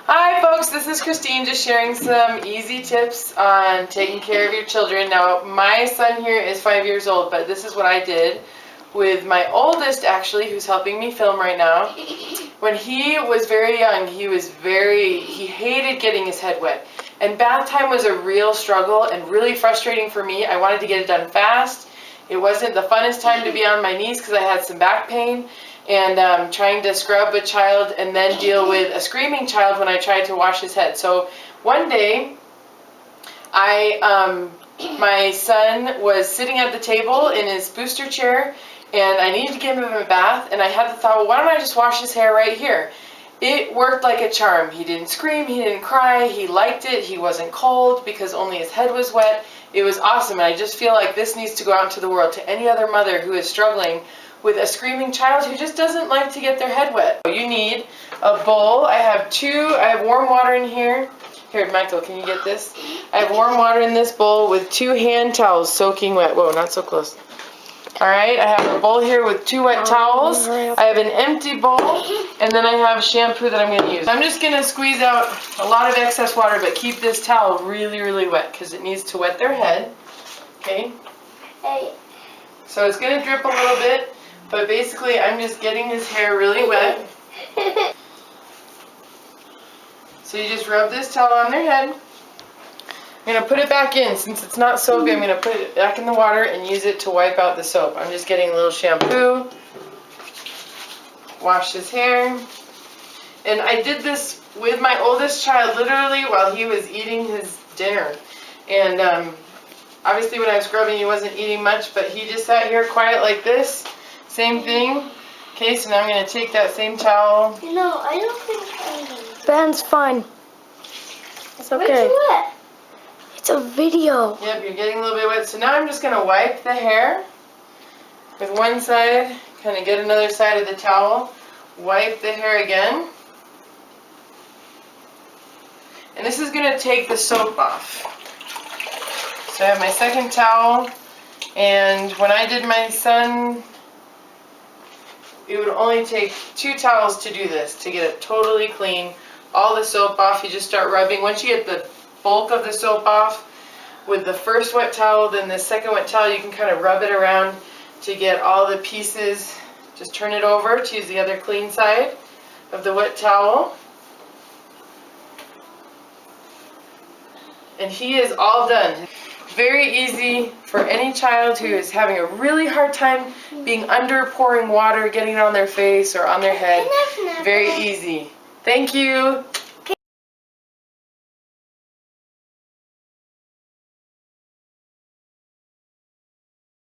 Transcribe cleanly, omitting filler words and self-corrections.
Hi folks, this is Christine just sharing some easy tips on taking care of your children. Now my son here is 5 years old, but this is what I did with my oldest actually, who's helping me film right now. When he was very young, he hated getting his head wet. And bath time was a real struggle and really frustrating for me. I wanted to get it done fast. It wasn't the funnest time to be on my knees because I had some back pain. And trying to scrub a child and then deal with a screaming child when I tried to wash his head. So one day, my son was sitting at the table in his booster chair, and I needed to give him a bath, and I had the thought, well, why don't I just wash his hair right here? It worked like a charm. He didn't scream, he didn't cry, he liked it, he wasn't cold because only his head was wet. It was awesome, and I just feel like this needs to go out into the world to any other mother who is struggling with a screaming child who just doesn't like to get their head wet. You need a bowl. I have warm water in here. Here, Michael, can you get this? I have warm water in this bowl with 2 hand towels soaking wet. Whoa, not so close. Alright, I have a bowl here with 2 wet towels. I have an empty bowl, and then I have shampoo that I'm going to use. I'm just going to squeeze out a lot of excess water, but keep this towel really, really wet because it needs to wet their head. Okay? So it's going to drip a little bit. But basically, I'm just getting his hair really wet. So you just rub this towel on their head. I'm going to put it back in. Since it's not soapy, I'm going to put it back in the water and use it to wipe out the soap. I'm just getting a little shampoo. Wash his hair. And I did this with my oldest child literally while he was eating his dinner. And obviously when I was scrubbing, he wasn't eating much, but he just sat here quiet like this. Same thing. Okay, so now I'm going to take that same towel. No, I don't think I'm going to. Ben's fine. It's okay. Where's wet? It's a video. Yep, you're getting a little bit wet. So now I'm just going to wipe the hair with one side, kind of get another side of the towel, wipe the hair again. And this is going to take the soap off. So I have my second towel, and when I did my son, it would only take 2 towels to do this, to get it totally clean, all the soap off. You just start rubbing. Once you get the bulk of the soap off with the first wet towel, then the second wet towel, you can kind of rub it around to get all the pieces. Just turn it over to use the other clean side of the wet towel. And he is all done. Very easy for any child who is having a really hard time being under pouring water, getting it on their face or on their head. Very easy. Thank you.